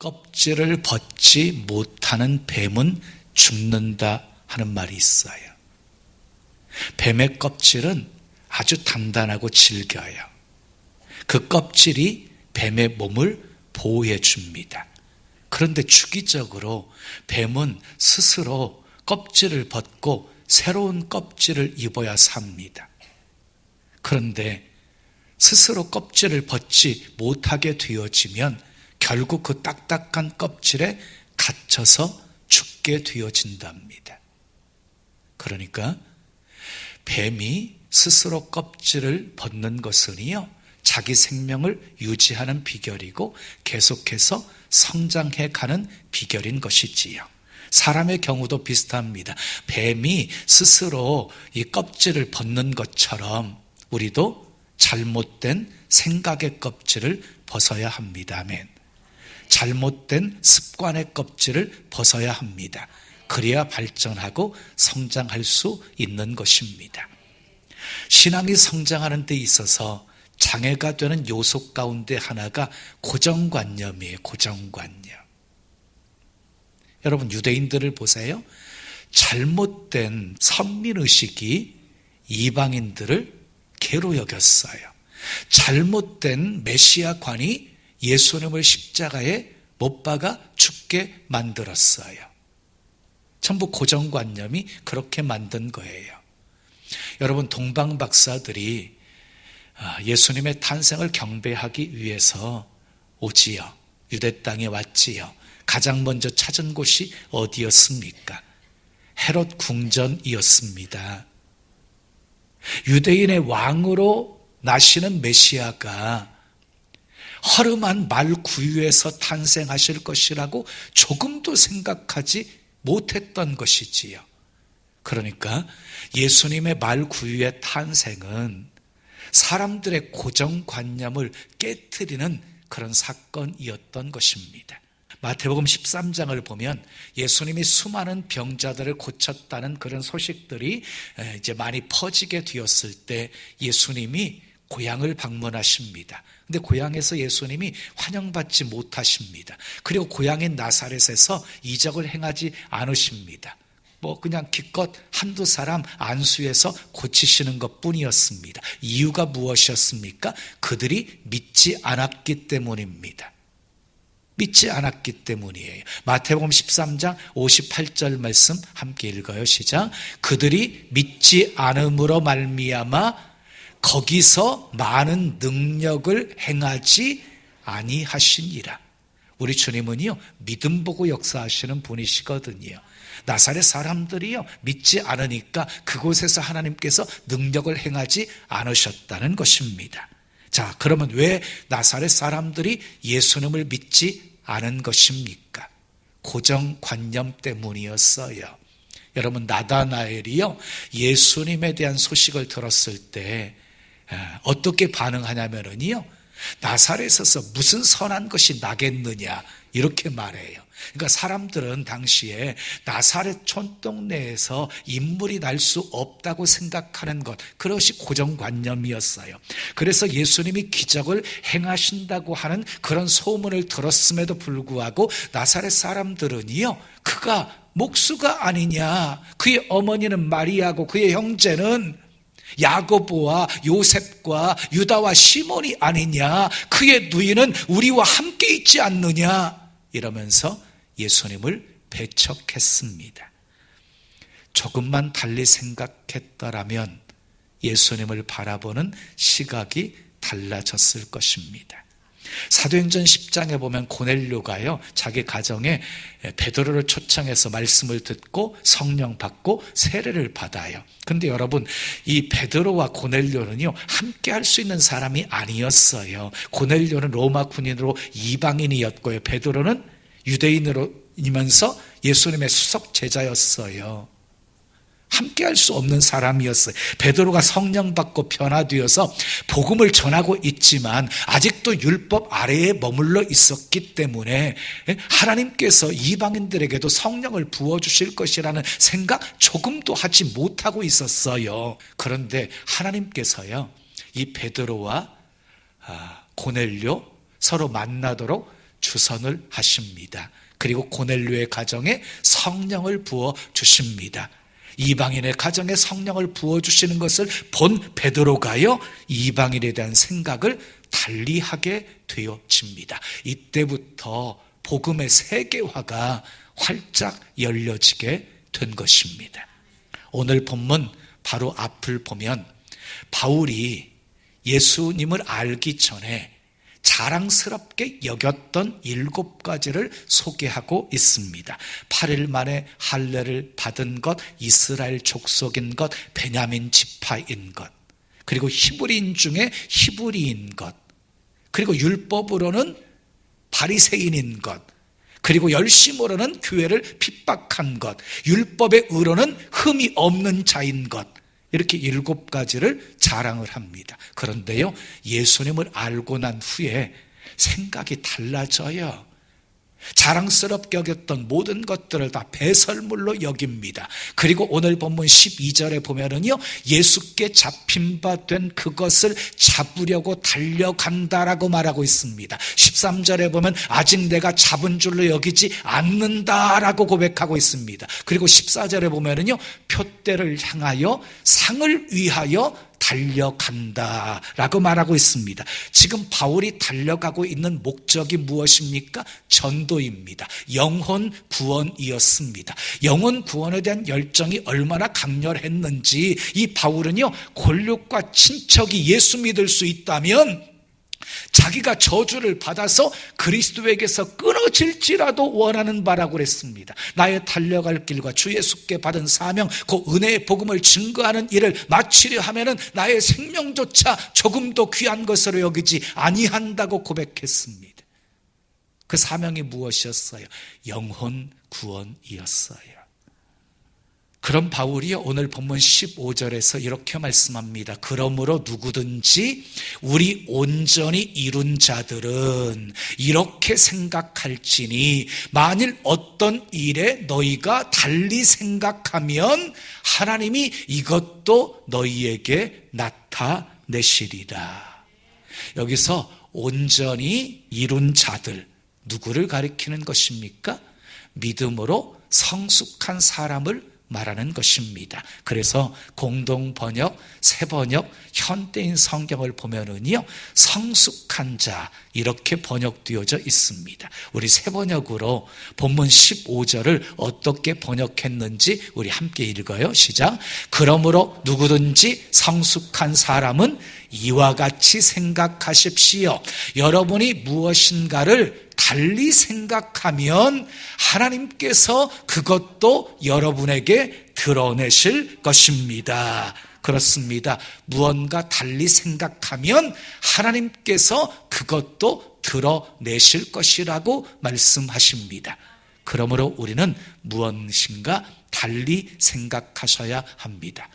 껍질을 벗지 못하는 뱀은 죽는다 하는 말이 있어요. 뱀의 껍질은 아주 단단하고 질겨요. 그 껍질이 뱀의 몸을 보호해 줍니다. 그런데 주기적으로 뱀은 스스로 껍질을 벗고 새로운 껍질을 입어야 삽니다. 그런데 스스로 껍질을 벗지 못하게 되어지면 결국 그 딱딱한 껍질에 갇혀서 죽게 되어진답니다. 그러니까 뱀이 스스로 껍질을 벗는 것은요, 자기 생명을 유지하는 비결이고 계속해서 성장해 가는 비결인 것이지요. 사람의 경우도 비슷합니다. 뱀이 스스로 이 껍질을 벗는 것처럼 우리도 잘못된 생각의 껍질을 벗어야 합니다. 아멘. 잘못된 습관의 껍질을 벗어야 합니다. 그래야 발전하고 성장할 수 있는 것입니다. 신앙이 성장하는 데 있어서 장애가 되는 요소 가운데 하나가 고정관념이에요. 고정관념. 여러분, 유대인들을 보세요. 잘못된 선민의식이 이방인들을 개로 여겼어요. 잘못된 메시아관이 예수님을 십자가에 못 박아 죽게 만들었어요. 전부 고정관념이 그렇게 만든 거예요. 여러분, 동방 박사들이 예수님의 탄생을 경배하기 위해서 오지요. 유대 땅에 왔지요. 가장 먼저 찾은 곳이 어디였습니까? 헤롯 궁전이었습니다. 유대인의 왕으로 나시는 메시아가 허름한 말 구유에서 탄생하실 것이라고 조금도 생각하지 못했던 것이지요. 그러니까 예수님의 말 구유의 탄생은 사람들의 고정관념을 깨트리는 그런 사건이었던 것입니다. 마태복음 13장을 보면 예수님이 수많은 병자들을 고쳤다는 그런 소식들이 이제 많이 퍼지게 되었을 때 예수님이 고향을 방문하십니다. 근데 고향에서 예수님이 환영받지 못하십니다. 그리고 고향인 나사렛에서 이적을 행하지 않으십니다. 그냥 기껏 한두 사람 안수해서 고치시는 것 뿐이었습니다. 이유가 무엇이었습니까? 그들이 믿지 않았기 때문입니다. 믿지 않았기 때문이에요. 마태복음 13장 58절 말씀 함께 읽어요. 시작. 그들이 믿지 않음으로 말미암아 거기서 많은 능력을 행하지 아니하시니라. 우리 주님은요, 믿음 보고 역사하시는 분이시거든요. 나사렛 사람들이요, 믿지 않으니까 그곳에서 하나님께서 능력을 행하지 않으셨다는 것입니다. 자, 그러면 왜 나사렛 사람들이 예수님을 믿지 않은 것입니까? 고정관념 때문이었어요. 여러분, 나다나엘이요, 예수님에 대한 소식을 들었을 때 어떻게 반응하냐면요, 나사렛에서 무슨 선한 것이 나겠느냐 이렇게 말해요. 그러니까 사람들은 당시에 나사렛 촌동네에서 인물이 날 수 없다고 생각하는 것, 그것이 고정관념이었어요. 그래서 예수님이 기적을 행하신다고 하는 그런 소문을 들었음에도 불구하고 나사렛 사람들은요, 그가 목수가 아니냐, 그의 어머니는 마리아고 그의 형제는 야고보와 요셉과 유다와 시몬이 아니냐, 그의 누이는 우리와 함께 있지 않느냐, 이러면서 예수님을 배척했습니다. 조금만 달리 생각했더라면 예수님을 바라보는 시각이 달라졌을 것입니다. 사도행전 10장에 보면 고넬료가요, 자기 가정에 베드로를 초청해서 말씀을 듣고 성령 받고 세례를 받아요. 근데 여러분, 이 베드로와 고넬료는요, 함께 할 수 있는 사람이 아니었어요. 고넬료는 로마 군인으로 이방인이었고요, 베드로는 유대인으로이면서 예수님의 수석 제자였어요. 함께 할 수 없는 사람이었어요. 베드로가 성령 받고 변화되어서 복음을 전하고 있지만 아직도 율법 아래에 머물러 있었기 때문에 하나님께서 이방인들에게도 성령을 부어주실 것이라는 생각 조금도 하지 못하고 있었어요. 그런데 하나님께서요, 이 베드로와 고넬료 서로 만나도록 주선을 하십니다. 그리고 고넬료의 가정에 성령을 부어주십니다. 이방인의 가정에 성령을 부어주시는 것을 본 베드로가요, 이방인에 대한 생각을 달리하게 되어집니다. 이때부터 복음의 세계화가 활짝 열려지게 된 것입니다. 오늘 본문 바로 앞을 보면 바울이 예수님을 알기 전에 자랑스럽게 여겼던 7가지를 소개하고 있습니다. 8일 만에 할례를 받은 것, 이스라엘 족속인 것, 베냐민 지파인 것, 그리고 히브리인 중에 히브리인 것, 그리고 율법으로는 바리새인인 것, 그리고 열심으로는 교회를 핍박한 것, 율법의 의로는 흠이 없는 자인 것, 이렇게 7가지를 자랑을 합니다. 그런데요, 예수님을 알고 난 후에 생각이 달라져요. 자랑스럽게 여겼던 모든 것들을 다 배설물로 여깁니다. 그리고 오늘 본문 12절에 보면은요, 예수께 잡힌 바 된 그것을 잡으려고 달려간다라고 말하고 있습니다. 13절에 보면 아직 내가 잡은 줄로 여기지 않는다라고 고백하고 있습니다. 그리고 14절에 보면은요, 표대를 향하여 상을 위하여 달려간다라고 말하고 있습니다. 지금 바울이 달려가고 있는 목적이 무엇입니까? 전도입니다. 영혼 구원이었습니다. 영혼 구원에 대한 열정이 얼마나 강렬했는지 이 바울은요, 골육과 친척이 예수 믿을 수 있다면 자기가 저주를 받아서 그리스도에게서 끊어질지라도 원하는 바라고 그랬습니다. 나의 달려갈 길과 주 예수께 받은 사명, 그 은혜의 복음을 증거하는 일을 마치려 하면은 나의 생명조차 조금도 귀한 것으로 여기지 아니한다고 고백했습니다. 그 사명이 무엇이었어요? 영혼 구원이었어요. 그럼 바울이 오늘 본문 15절에서 이렇게 말씀합니다. 그러므로 누구든지 우리 온전히 이룬 자들은 이렇게 생각할지니 만일 어떤 일에 너희가 달리 생각하면 하나님이 이것도 너희에게 나타내시리라. 여기서 온전히 이룬 자들, 누구를 가리키는 것입니까? 믿음으로 성숙한 사람을 말하는 것입니다. 그래서 공동 번역, 새 번역, 현대인 성경을 보면은요, 성숙한 자 이렇게 번역되어져 있습니다. 우리 새 번역으로 본문 15절을 어떻게 번역했는지 우리 함께 읽어요. 시작. 그러므로 누구든지 성숙한 사람은 이와 같이 생각하십시오. 여러분이 무엇인가를 달리 생각하면 하나님께서 그것도 여러분에게 드러내실 것입니다. 그렇습니다. 무언가 달리 생각하면 하나님께서 그것도 드러내실 것이라고 말씀하십니다. 그러므로 우리는 무엇인가 달리 생각하셔야 합니다.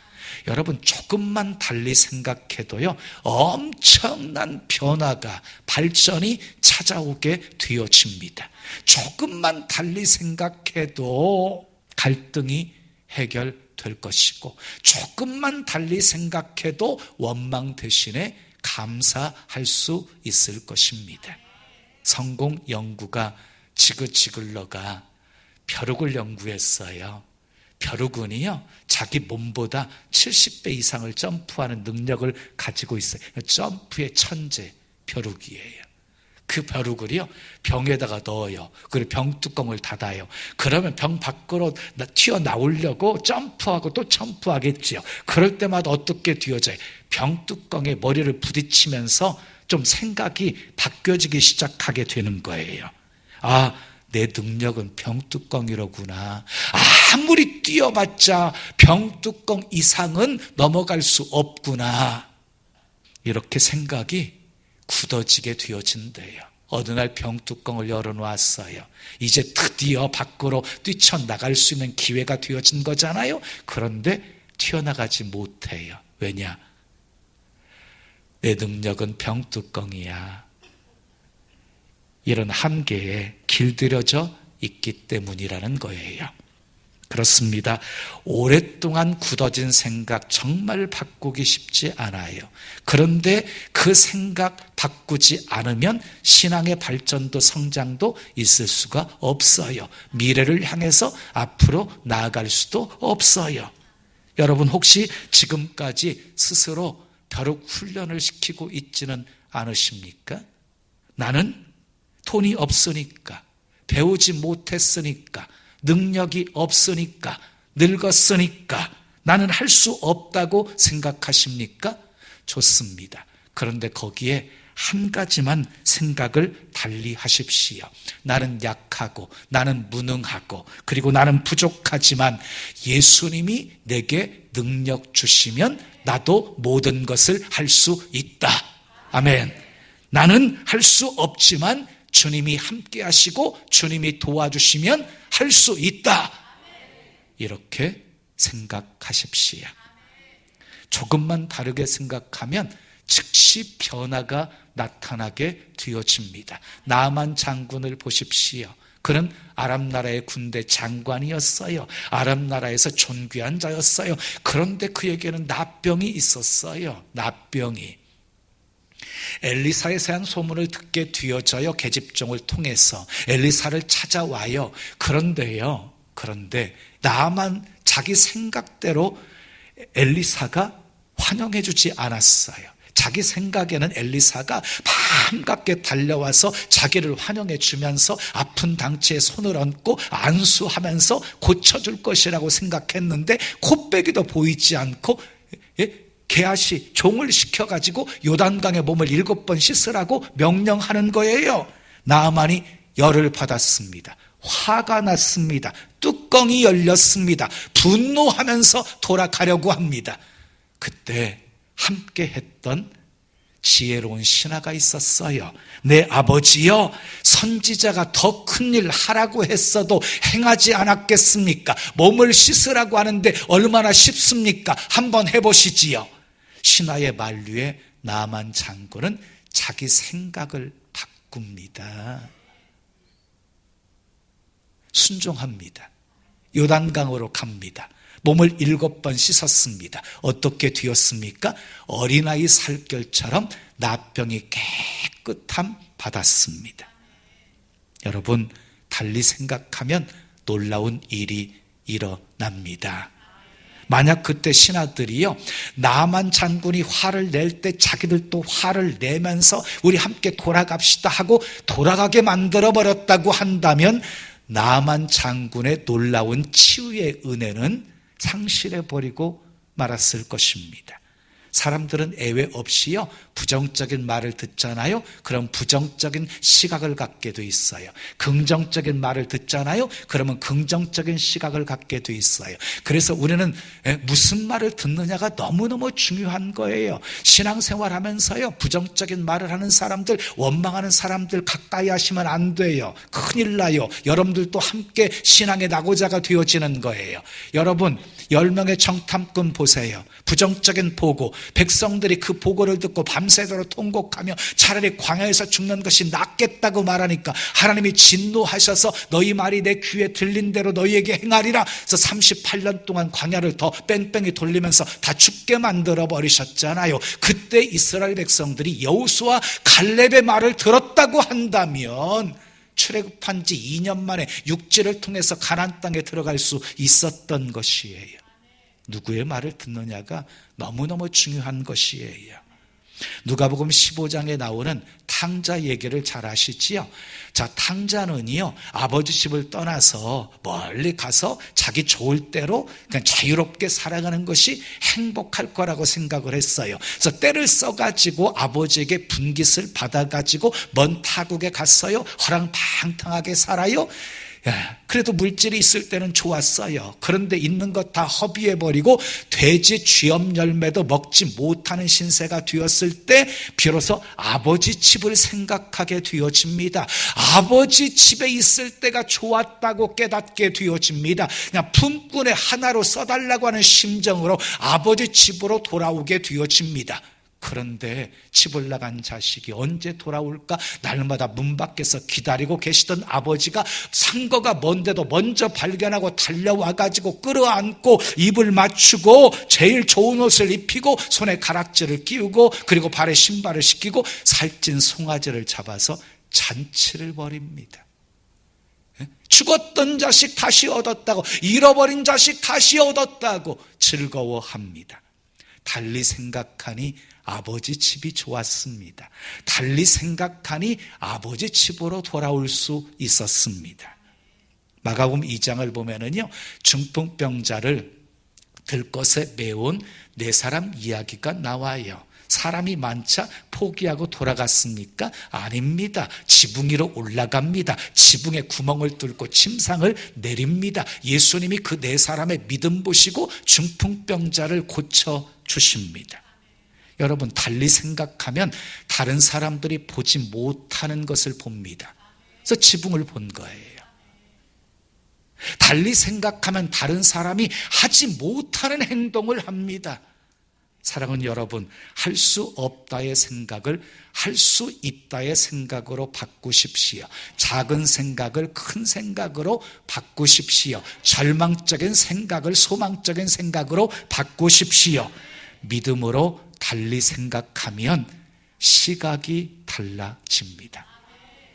여러분, 조금만 달리 생각해도요, 엄청난 변화가, 발전이 찾아오게 되어집니다. 조금만 달리 생각해도 갈등이 해결될 것이고, 조금만 달리 생각해도 원망 대신에 감사할 수 있을 것입니다. 성공 연구가 지그지글러가 벼룩을 연구했어요. 벼룩은요, 자기 몸보다 70배 이상을 점프하는 능력을 가지고 있어요. 점프의 천재 벼룩이에요. 그 벼룩을요, 병에다가 넣어요. 그리고 병뚜껑을 닫아요. 그러면 병 밖으로 튀어나오려고 점프하고 또 점프하겠지요. 그럴 때마다 어떻게 뒤어져요? 병뚜껑에 머리를 부딪히면서 좀 생각이 바뀌어지기 시작하게 되는 거예요. 아, 내 능력은 병뚜껑이로구나. 아무리 뛰어봤자 병뚜껑 이상은 넘어갈 수 없구나. 이렇게 생각이 굳어지게 되어진대요. 어느 날 병뚜껑을 열어놓았어요. 이제 드디어 밖으로 뛰쳐나갈 수 있는 기회가 되어진 거잖아요. 그런데 튀어나가지 못해요. 왜냐? 내 능력은 병뚜껑이야. 이런 한계에 길들여져 있기 때문이라는 거예요. 그렇습니다. 오랫동안 굳어진 생각 정말 바꾸기 쉽지 않아요. 그런데 그 생각 바꾸지 않으면 신앙의 발전도 성장도 있을 수가 없어요. 미래를 향해서 앞으로 나아갈 수도 없어요. 여러분 혹시 지금까지 스스로 벼룩 훈련을 시키고 있지는 않으십니까? 나는 돈이 없으니까, 배우지 못했으니까, 능력이 없으니까, 늙었으니까 나는 할 수 없다고 생각하십니까? 좋습니다. 그런데 거기에 한 가지만 생각을 달리 하십시오. 나는 약하고, 나는 무능하고, 그리고 나는 부족하지만 예수님이 내게 능력 주시면 나도 모든 것을 할 수 있다. 아멘. 나는 할 수 없지만 주님이 함께 하시고 주님이 도와주시면 할 수 있다. 이렇게 생각하십시오. 조금만 다르게 생각하면 즉시 변화가 나타나게 되어집니다. 나만 장군을 보십시오. 그는 아람 나라의 군대 장관이었어요. 아람 나라에서 존귀한 자였어요. 그런데 그에게는 나병이 있었어요. 나병이. 엘리사의 새한 소문을 듣게 되어져요. 계집종을 통해서 엘리사를 찾아와요. 그런데 나만 자기 생각대로 엘리사가 환영해 주지 않았어요. 자기 생각에는 엘리사가 반갑게 달려와서 자기를 환영해 주면서 아픈 당치에 손을 얹고 안수하면서 고쳐줄 것이라고 생각했는데 코빼기도 보이지 않고 게하시 종을 시켜가지고 요단강에 몸을 7번 씻으라고 명령하는 거예요. 나아만이 열을 받았습니다. 화가 났습니다. 뚜껑이 열렸습니다. 분노하면서 돌아가려고 합니다. 그때 함께 했던 지혜로운 신하가 있었어요. 내 아버지여, 선지자가 더 큰 일 하라고 했어도 행하지 않았겠습니까? 몸을 씻으라고 하는데 얼마나 쉽습니까? 한번 해보시지요. 신하의 만류에 나만 장군은 자기 생각을 바꿉니다. 순종합니다. 요단강으로 갑니다. 몸을 7번 씻었습니다. 어떻게 되었습니까? 어린아이 살결처럼 나병이 깨끗함 받았습니다. 여러분, 달리 생각하면 놀라운 일이 일어납니다. 만약 그때 신하들이요, 나만 장군이 화를 낼 때 자기들도 화를 내면서 우리 함께 돌아갑시다 하고 돌아가게 만들어버렸다고 한다면 나만 장군의 놀라운 치유의 은혜는 상실해버리고 말았을 것입니다. 사람들은 예외 없이요, 부정적인 말을 듣잖아요. 그럼 부정적인 시각을 갖게 돼 있어요. 긍정적인 말을 듣잖아요. 그러면 긍정적인 시각을 갖게 돼 있어요. 그래서 우리는 무슨 말을 듣느냐가 너무너무 중요한 거예요. 신앙생활 하면서요, 부정적인 말을 하는 사람들, 원망하는 사람들 가까이 하시면 안 돼요. 큰일 나요. 여러분들도 함께 신앙의 낙오자가 되어지는 거예요. 여러분, 10명의 정탐꾼 보세요. 부정적인 보고, 백성들이 그 보고를 듣고 밤새도록 통곡하며 차라리 광야에서 죽는 것이 낫겠다고 말하니까 하나님이 진노하셔서 너희 말이 내 귀에 들린 대로 너희에게 행하리라. 그래서 38년 동안 광야를 더 뺑뺑이 돌리면서 다 죽게 만들어 버리셨잖아요. 그때 이스라엘 백성들이 여호수아 갈렙의 말을 들었다고 한다면 출애굽한 지 2년 만에 육지를 통해서 가나안 땅에 들어갈 수 있었던 것이에요. 누구의 말을 듣느냐가 너무너무 중요한 것이에요. 누가복음 15장에 나오는 탕자 얘기를 잘 아시지요? 자, 탕자는요, 아버지 집을 떠나서 멀리 가서 자기 좋을 대로 그냥 자유롭게 살아가는 것이 행복할 거라고 생각을 했어요. 그래서 때를 써가지고 아버지에게 분깃을 받아가지고 먼 타국에 갔어요. 허랑방탕하게 살아요. 그래도 물질이 있을 때는 좋았어요. 그런데 있는 것 다 허비해버리고 돼지 쥐엄 열매도 먹지 못하는 신세가 되었을 때 비로소 아버지 집을 생각하게 되어집니다. 아버지 집에 있을 때가 좋았다고 깨닫게 되어집니다. 그냥 품꾼의 하나로 써달라고 하는 심정으로 아버지 집으로 돌아오게 되어집니다. 그런데 집을 나간 자식이 언제 돌아올까 날마다 문 밖에서 기다리고 계시던 아버지가 상거가 먼데도 먼저 발견하고 달려와가지고 끌어안고 입을 맞추고 제일 좋은 옷을 입히고 손에 가락지를 끼우고 그리고 발에 신발을 신기고 살찐 송아지를 잡아서 잔치를 벌입니다. 죽었던 자식 다시 얻었다고, 잃어버린 자식 다시 얻었다고 즐거워합니다. 달리 생각하니 아버지 집이 좋았습니다. 달리 생각하니 아버지 집으로 돌아올 수 있었습니다. 마가복음 2장을 보면은요, 중풍병자를 들것에 메운 네 사람 이야기가 나와요. 사람이 많자 포기하고 돌아갔습니까? 아닙니다. 지붕 위로 올라갑니다. 지붕에 구멍을 뚫고 침상을 내립니다. 예수님이 그 네 사람의 믿음 보시고 중풍병자를 고쳐주십니다. 여러분, 달리 생각하면 다른 사람들이 보지 못하는 것을 봅니다. 그래서 지붕을 본 거예요. 달리 생각하면 다른 사람이 하지 못하는 행동을 합니다. 사랑하는 여러분, 할 수 없다의 생각을 할 수 있다의 생각으로 바꾸십시오. 작은 생각을 큰 생각으로 바꾸십시오. 절망적인 생각을 소망적인 생각으로 바꾸십시오. 믿음으로 달리 생각하면 시각이 달라집니다.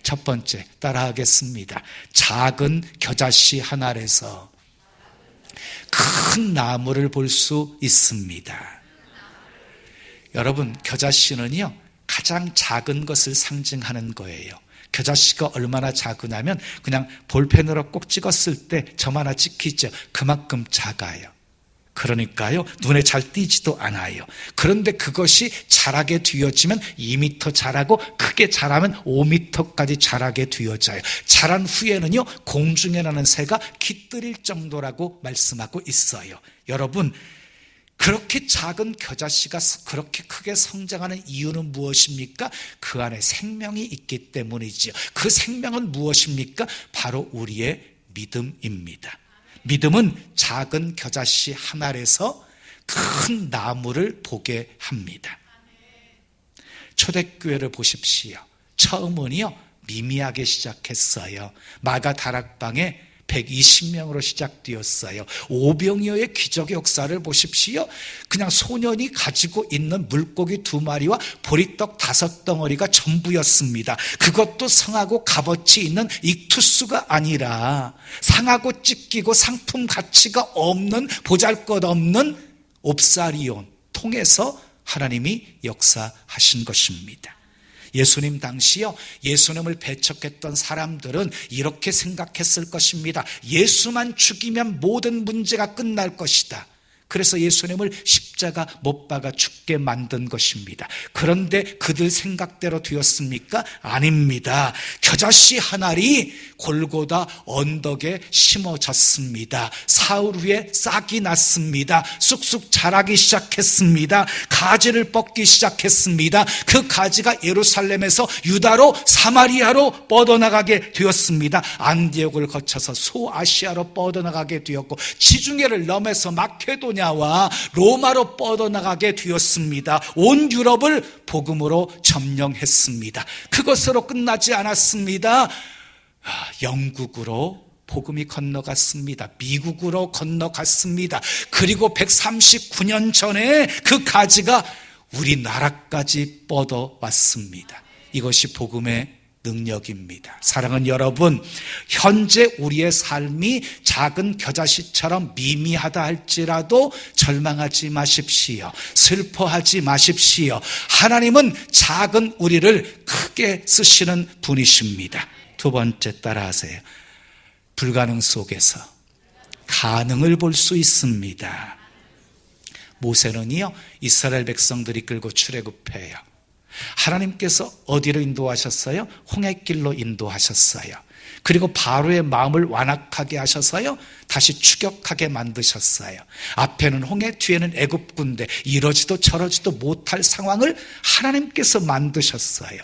첫 번째, 따라하겠습니다. 작은 겨자씨 한 알에서 큰 나무를 볼 수 있습니다. 여러분, 겨자씨는요, 가장 작은 것을 상징하는 거예요. 겨자씨가 얼마나 작으냐면 그냥 볼펜으로 꼭 찍었을 때 점 하나 찍히죠. 그만큼 작아요. 그러니까요, 눈에 잘 띄지도 않아요. 그런데 그것이 자라게 되어지면 2m 자라고 크게 자라면 5m까지 자라게 되어져요. 자란 후에는요, 공중에 나는 새가 깃들일 정도라고 말씀하고 있어요. 여러분, 그렇게 작은 겨자씨가 그렇게 크게 성장하는 이유는 무엇입니까? 그 안에 생명이 있기 때문이지요. 그 생명은 무엇입니까? 바로 우리의 믿음입니다. 믿음은 작은 겨자씨 한 알에서 큰 나무를 보게 합니다. 초대교회를 보십시오. 처음은요, 미미하게 시작했어요. 마가 다락방에 120명으로 시작되었어요. 오병이어의 기적의 역사를 보십시오. 그냥 소년이 가지고 있는 물고기 2마리와 보리떡 5덩어리가 전부였습니다. 그것도 성하고 값어치 있는 익투스가 아니라 상하고 찢기고 상품 가치가 없는 보잘것없는 옵사리온 통해서 하나님이 역사하신 것입니다. 예수님 당시요, 예수님을 배척했던 사람들은 이렇게 생각했을 것입니다. 예수만 죽이면 모든 문제가 끝날 것이다. 그래서 예수님을 십자가 못 박아 죽게 만든 것입니다. 그런데 그들 생각대로 되었습니까? 아닙니다. 겨자씨 한 알이 골고다 언덕에 심어졌습니다. 사흘 후에 싹이 났습니다. 쑥쑥 자라기 시작했습니다. 가지를 뻗기 시작했습니다. 그 가지가 예루살렘에서 유다로 사마리아로 뻗어나가게 되었습니다. 안디옥을 거쳐서 소아시아로 뻗어나가게 되었고, 지중해를 넘어서 마케도냐와 로마로 뻗어나가게 되었습니다. 온 유럽을 복음으로 점령했습니다. 그것으로 끝나지 않았습니다. 영국으로 복음이 건너갔습니다. 미국으로 건너갔습니다. 그리고 139년 전에 그 가지가 우리나라까지 뻗어왔습니다. 이것이 복음의 능력입니다. 사랑하는 여러분, 현재 우리의 삶이 작은 겨자씨처럼 미미하다 할지라도 절망하지 마십시오. 슬퍼하지 마십시오. 하나님은 작은 우리를 크게 쓰시는 분이십니다. 두 번째, 따라하세요. 불가능 속에서 가능을 볼 수 있습니다. 모세는요, 이스라엘 백성들이 끌고 출애굽해요. 하나님께서 어디로 인도하셨어요? 홍해길로 인도하셨어요. 그리고 바로의 마음을 완악하게 하셔서요, 다시 추격하게 만드셨어요. 앞에는 홍해, 뒤에는 애굽 군대, 이러지도 저러지도 못할 상황을 하나님께서 만드셨어요.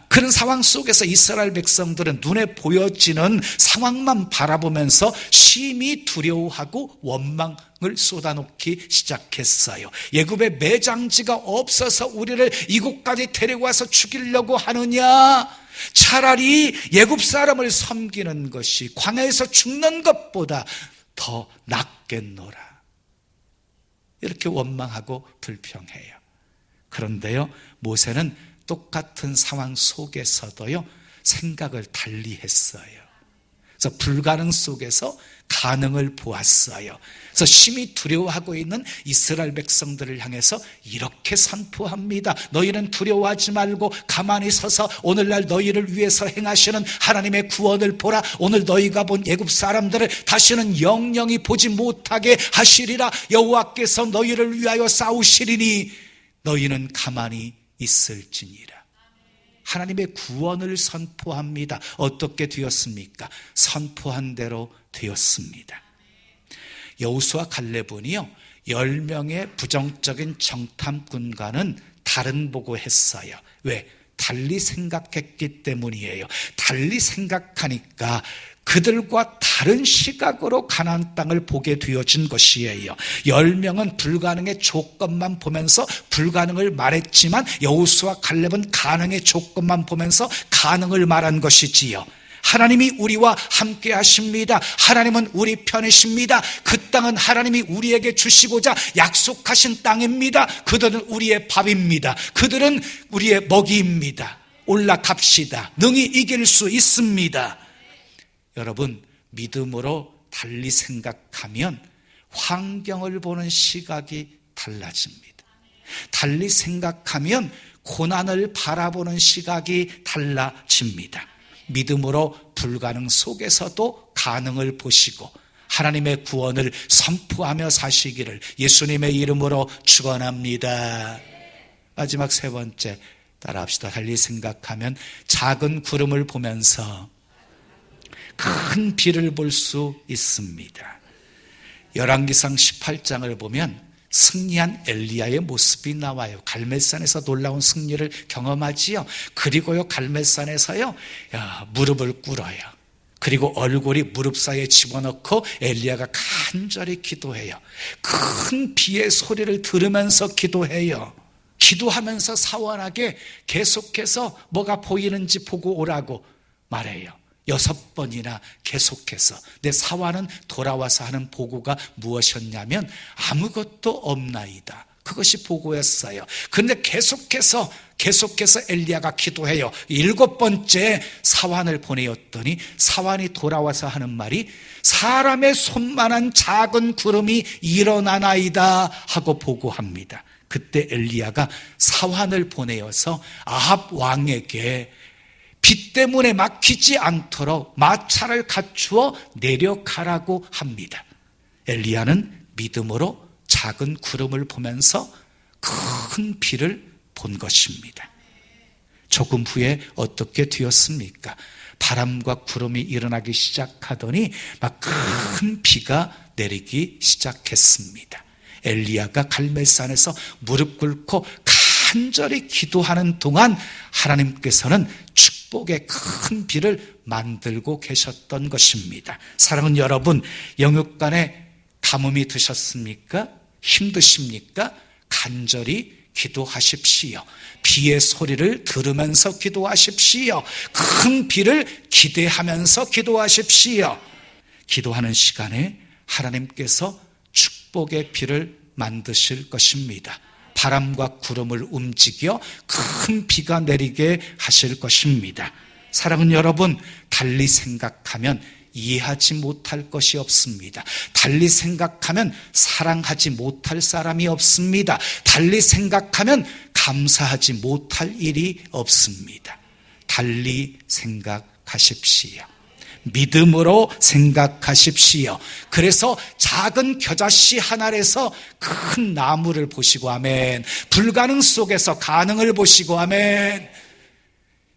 그런 상황 속에서 이스라엘 백성들은 눈에 보여지는 상황만 바라보면서 심히 두려워하고 원망을 쏟아놓기 시작했어요. 애굽에 매장지가 없어서 우리를 이곳까지 데려와서 죽이려고 하느냐? 차라리 애굽 사람을 섬기는 것이 광야에서 죽는 것보다 더 낫겠노라. 이렇게 원망하고 불평해요. 그런데요, 모세는 똑같은 상황 속에서도요, 생각을 달리 했어요. 그래서 불가능 속에서 가능을 보았어요. 그래서 심히 두려워하고 있는 이스라엘 백성들을 향해서 이렇게 선포합니다. 너희는 두려워하지 말고 가만히 서서 오늘날 너희를 위해서 행하시는 하나님의 구원을 보라. 오늘 너희가 본 애굽 사람들을 다시는 영영이 보지 못하게 하시리라. 여호와께서 너희를 위하여 싸우시리니 너희는 가만히 있을지니라. 하나님의 구원을 선포합니다. 어떻게 되었습니까? 선포한 대로 되었습니다. 여호수아 갈렙은요, 10명의 부정적인 정탐꾼과는 다른 보고했어요. 왜? 달리 생각했기 때문이에요. 달리 생각하니까 그들과 다른 시각으로 가나안 땅을 보게 되어진 것이에요. 10명은 불가능의 조건만 보면서 불가능을 말했지만 여호수아 갈렙은 가능의 조건만 보면서 가능을 말한 것이지요. 하나님이 우리와 함께 하십니다. 하나님은 우리 편이십니다. 그 땅은 하나님이 우리에게 주시고자 약속하신 땅입니다. 그들은 우리의 밥입니다. 그들은 우리의 먹이입니다. 올라갑시다. 능히 이길 수 있습니다. 여러분, 믿음으로 달리 생각하면 환경을 보는 시각이 달라집니다. 달리 생각하면 고난을 바라보는 시각이 달라집니다. 믿음으로 불가능 속에서도 가능을 보시고 하나님의 구원을 선포하며 사시기를 예수님의 이름으로 축원합니다. 마지막 세 번째, 따라합시다. 달리 생각하면 작은 구름을 보면서 큰 비를 볼 수 있습니다. 열왕기상 18장을 보면 승리한 엘리야의 모습이 나와요. 갈멜산에서 놀라운 승리를 경험하지요. 그리고요, 갈멜산에서요, 무릎을 꿇어요. 그리고 얼굴이 무릎 사이에 집어넣고 엘리야가 간절히 기도해요. 큰 비의 소리를 들으면서 기도해요. 기도하면서 사원에게 계속해서 뭐가 보이는지 보고 오라고 말해요. 6번이나 계속해서. 내 사환은 돌아와서 하는 보고가 무엇이었냐면 아무것도 없나이다. 그것이 보고였어요. 그런데 계속해서 엘리야가 기도해요. 7번째 사환을 보내었더니 사환이 돌아와서 하는 말이 사람의 손만한 작은 구름이 일어나나이다 하고 보고합니다. 그때 엘리야가 사환을 보내어서 아합 왕에게 비 때문에 막히지 않도록 마차를 갖추어 내려가라고 합니다. 엘리야는 믿음으로 작은 구름을 보면서 큰 비를 본 것입니다. 조금 후에 어떻게 되었습니까? 바람과 구름이 일어나기 시작하더니 막 큰 비가 내리기 시작했습니다. 엘리야가 갈멜산에서 무릎 꿇고 간절히 기도하는 동안 하나님께서는 축복의 큰 비를 만들고 계셨던 것입니다. 사랑하는 여러분, 영육간에 가뭄이 드셨습니까? 힘드십니까? 간절히 기도하십시오. 비의 소리를 들으면서 기도하십시오. 큰 비를 기대하면서 기도하십시오. 기도하는 시간에 하나님께서 축복의 비를 만드실 것입니다. 바람과 구름을 움직여 큰 비가 내리게 하실 것입니다. 사랑하는 여러분, 달리 생각하면 이해하지 못할 것이 없습니다. 달리 생각하면 사랑하지 못할 사람이 없습니다. 달리 생각하면 감사하지 못할 일이 없습니다. 달리 생각하십시오. 믿음으로 생각하십시오. 그래서 작은 겨자씨 하나에서 큰 나무를 보시고 아멘. 불가능 속에서 가능을 보시고 아멘.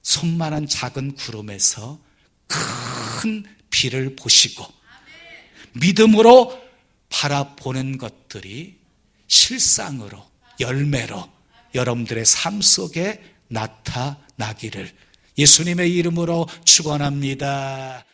손만한 작은 구름에서 큰 비를 보시고 믿음으로 바라보는 것들이 실상으로 열매로 여러분들의 삶 속에 나타나기를 예수님의 이름으로 축원합니다.